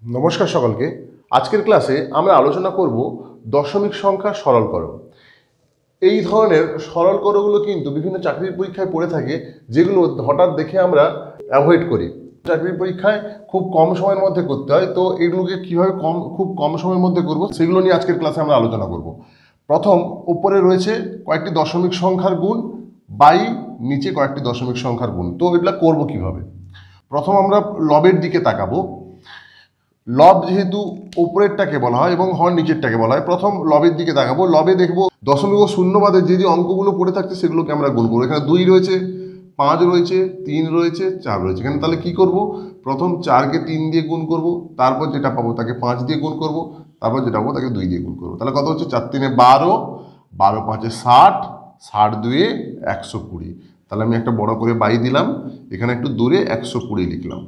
নমস্কার সকলকে। আজকের ক্লাসে আমরা আলোচনা করব দশমিক সংখ্যা সরলকরণ। এই ধরনের সরলকরণগুলো কিন্তু বিভিন্ন চাকরির পরীক্ষায় পড়ে থাকে, যেগুলো হঠাৎ দেখে আমরা অ্যাভয়েড করি। চাকরির পরীক্ষায় খুব কম সময়ের মধ্যে করতে হয়, তো এগুলোকে কীভাবে খুব কম সময়ের মধ্যে করব সেগুলো নিয়ে আজকের ক্লাসে আমরা আলোচনা করব। প্রথম, উপরে রয়েছে কয়েকটি দশমিক সংখ্যার গুণ বাই নিচে কয়েকটি দশমিক সংখ্যার গুণ। তো এগুলো করব কিভাবে? প্রথম আমরা লবের দিকে তাকাবো। লব যেহেতু উপরেরটাকে বলা হয় এবং হর নিচেরটাকে বলা হয়, প্রথম লবের দিকে তাকাবো। লবে দেখব দশমিক ও শূন্য বাদে যে অঙ্কগুলো পড়ে থাকছে সেগুলোকে আমরা গুণ করবো। এখানে 2 রয়েছে, 5 রয়েছে, 3 রয়েছে, 4 রয়েছে। এখানে তাহলে কি করব? প্রথম 4কে 3 দিয়ে গুণ করব, তারপর যেটা পাবো তাকে 5 দিয়ে গুণ করব, তারপর যেটা পাবো তাকে 2 দিয়ে গুণ করবো। তাহলে কত হচ্ছে? 4 3 12, 12 5 60, 60 2 120। তাহলে আমি একটা বড় করে বাই দিলাম, এখানে একটু দূরে 120 লিখলাম।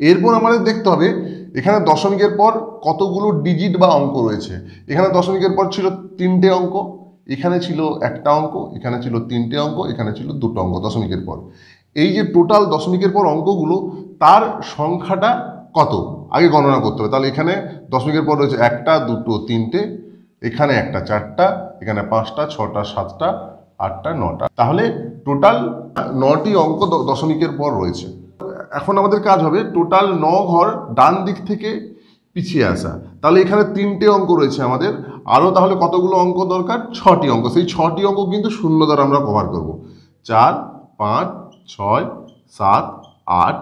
এরপর আমাদের দেখতে হবে এখানে দশমিকের পর কতগুলো ডিজিট বা অঙ্ক রয়েছে। এখানে দশমিকের পর ছিল 3টে অঙ্ক, এখানে ছিল একটা অঙ্ক, এখানে ছিল 3টে অঙ্ক, এখানে ছিল 2টো অঙ্ক দশমিকের পর। এই যে টোটাল দশমিকের পর অঙ্কগুলো, তার সংখ্যাটা কত আগে গণনা করতে হবে। তাহলে এখানে দশমিকের পর রয়েছে 1টা 2টো 3টে, এখানে 1টা 4টা, এখানে 5টা 6টা 7টা 8টা 9টা। তাহলে টোটাল 9টি অঙ্ক দশমিকের পর রয়েছে। এখন আমাদের কাজ হবে টোটাল 9 ঘর ডান দিক থেকে পিছিয়ে আসা। তাহলে এখানে 3টে অঙ্ক রয়েছে আমাদের, আরও তাহলে কতগুলো অঙ্ক দরকার? 6টি অঙ্ক। সেই 6টি অঙ্ক কিন্তু শূন্য দ্বারা আমরা কভার করব। 4 5 6 7 8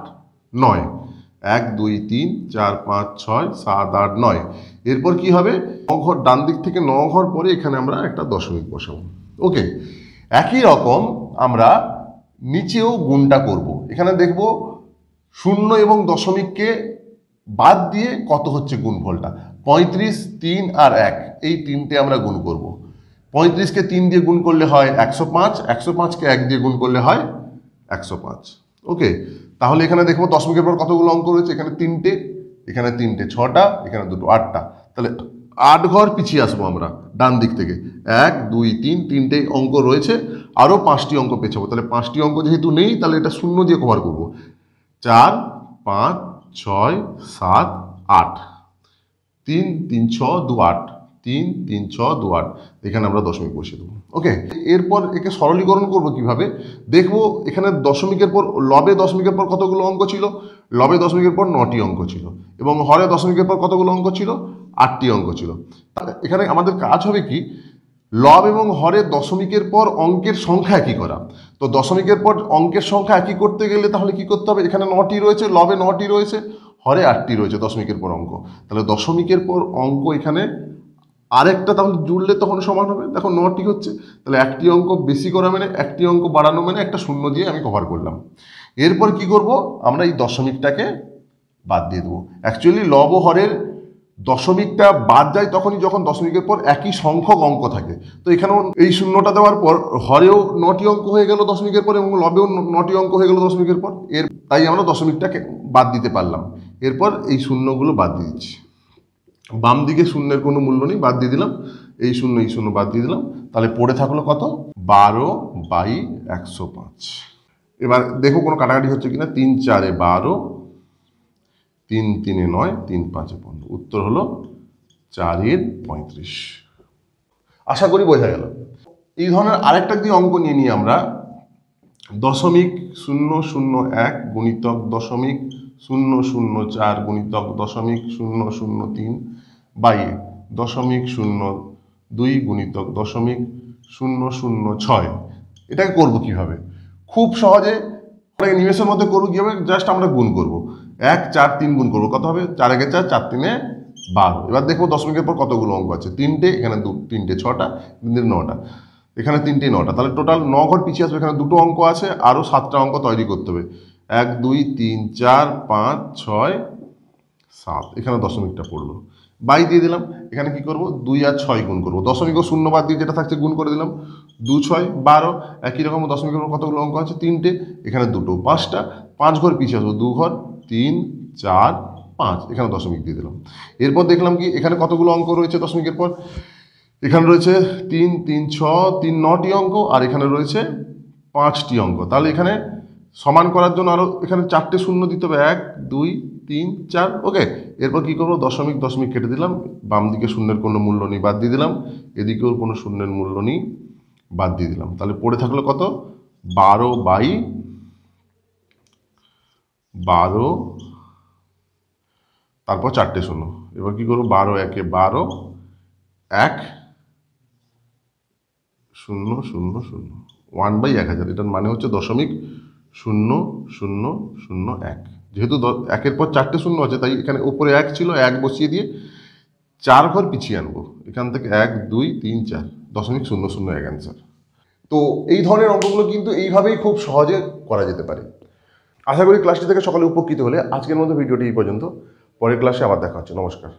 9, 1 2 3 4 5 6 7 8 9। এরপর কি হবে? 9 ঘর ডান দিক থেকে 9 ঘর পরে এখানে আমরা একটা দশমিক বসাবো। ওকে, একই রকম আমরা নিচেও গুণটা করব। এখানে দেখব শূন্য এবং দশমিককে বাদ দিয়ে কত হচ্ছে গুণফলটা। 35, 3 আর 1, এই 3টে আমরা গুণ করব। 35কে 3 দিয়ে গুণ করলে হয় 105, 105কে 1 দিয়ে গুণ করলে হয় 105। ওকে, তাহলে এখানে দেখবো দশমিকের পর কতগুলো অঙ্ক রয়েছে। এখানে 3টে, এখানে 3টে 6টা, এখানে 2টো 8টা। তাহলে 8 ঘর পিছিয়ে আসবো আমরা ডান দিক থেকে। 1 2 3, 3টে অঙ্ক রয়েছে, আরও 5টি অঙ্ক পেছাবো। তাহলে 5টি অঙ্ক যেহেতু নেই, তাহলে এটা শূন্য দিয়ে কভার করবো। 4 5 6 7 8, 3 3 6 2 8, 3 3 6 2 8। এখানে আমরা দশমিক বসিয়ে দেবো। ওকে, এরপর একে সরলীকরণ করব কিভাবে দেখবো। এখানে দশমিকের পর লবে দশমিকের পর কতগুলো অঙ্ক ছিল? লবে দশমিকের পর 9টি অঙ্ক ছিল, এবং হরে দশমিকের পর কতগুলো অঙ্ক ছিল? 8টি অঙ্ক ছিল। এখানে আমাদের কাজ হবে কি, লব এবং হরে দশমিকের পর অঙ্কের সংখ্যা একই করা। তো দশমিকের পর অঙ্কের সংখ্যা একই করতে গেলে তাহলে কি করতে হবে? এখানে 9টি রয়েছে, লবে 9টি রয়েছে, হরে 8টি রয়েছে দশমিকের পর অঙ্ক। তাহলে দশমিকের পর অঙ্ক এখানে আরেকটা তাহলে জুড়লে তখন সমান হবে। দেখো 9টি হচ্ছে, তাহলে একটি অঙ্ক বেশি করা মানে, একটি অঙ্ক বাড়ানো মানে একটা শূন্য দিয়ে আমি কভার করলাম। এরপর কি করব? আমরা এই দশমিকটাকে বাদ দিয়ে দেবো। অ্যাকচুয়ালি লব ও হরের দশমিকটা বাদ যায় তখনই যখন দশমিকের পর একই সংখ্যক অঙ্ক থাকে। তো এখানেও এই শূন্যটা দেওয়ার পর হরেও 9টি অঙ্ক হয়ে গেল দশমিকের পর, এবং লবেও 9টি অঙ্ক হয়ে গেল দশমিকের পর। তাই আমরা দশমিকটাকে বাদ দিতে পারলাম। এরপর এই শূন্যগুলো বাদ দিয়ে দিচ্ছি। বাম দিকে শূন্যের কোনো মূল্য নেই, বাদ দিয়ে দিলাম। এই শূন্য বাদ দিয়ে দিলাম। তাহলে পড়ে থাকলো কত? 12/105। এবার দেখো কোনো কাটাকাটি হচ্ছে কিনা। 3 4 12, 3 3 9, 3 5 15। উত্তর হলো 4/35। আশা করি বোঝা গেল। এই ধরনের আরেকটা যদি অঙ্ক নিয়ে আমরা 0.001 গুণিতক 0.004 গুণিতক 0.003 বাই 0.02 গুণিতক 0.006। এটাকে করবো কিভাবে? খুব সহজে নিমেষের মধ্যে করবো। কিভাবে? জাস্ট আমরা গুণ করবো। 1 4 3 গুণ করবো। কত হবে? 4 1 4, 4 3 12। এবার দেখবো দশমিকের পর কতগুলো অঙ্ক আছে। 3টে, এখানে 3টে 6টা, 3টে 9টা, এখানে 3টে 9টা। তাহলে টোটাল 9 ঘর পিছিয়ে আসবে। এখানে 2টো অঙ্ক আছে, আরও 7টা অঙ্ক তৈরি করতে হবে। 1 2 3 4 5 6 7। এখানে দশমিকটা পড়লো, বাই দিয়ে দিলাম। এখানে কি করব? 2 আর 6 গুণ করবো। দশমিক ও শূন্য বাদ দিয়ে যেটা থাকছে গুণ করে দিলাম। 2 6 12। একই রকম দশমিকের পর কতগুলো অঙ্ক আছে? 3টে, এখানে 2টো, 5টা। 5 ঘর পিছিয়ে আসবো, 2 ঘর, 3 4 5। এখানে দশমিক দিয়ে দিলাম। এরপর দেখলাম কি এখানে কতগুলো অঙ্ক রয়েছে দশমিকের পর। এখানে রয়েছে 3 3 6, 3 9টি অঙ্ক, আর এখানে রয়েছে 5টি অঙ্ক। তাহলে এখানে সমান করার জন্য আরও এখানে 4টে শূন্য দিতে হবে, 1 2 3 4। ওকে, এরপর কী করবো, দশমিক দশমিক কেটে দিলাম, বাম দিকে শূন্যের কোনো মূল্য নেই, বাদ দিয়ে দিলাম, এদিকেও কোনো শূন্যের মূল্য নেই, বাদ দিয়ে দিলাম। তাহলে পড়ে থাকলো কত, 12/12, তারপর 4টে শূন্য। এবার কী করবো, 12 একে 12, 1 0 0 0, 1/1000। এটার মানে হচ্ছে 0.0001। যেহেতু একের পর 4টে শূন্য আছে, তাই এখানে উপরে 1 ছিল, 1 বসিয়ে দিয়ে 4 ঘর পিছিয়ে আনবো, এখান থেকে 1 2 3 4, 0.001 অ্যান্সার। তো এই ধরনের অঙ্কগুলো কিন্তু এইভাবেই খুব সহজে করা যেতে পারে। আশা করি ক্লাসটি থেকে সকালে উপকৃত হলে। আজকের মতো ভিডিওটি এই পর্যন্ত, পরের ক্লাসে আবার দেখা হচ্ছে। নমস্কার।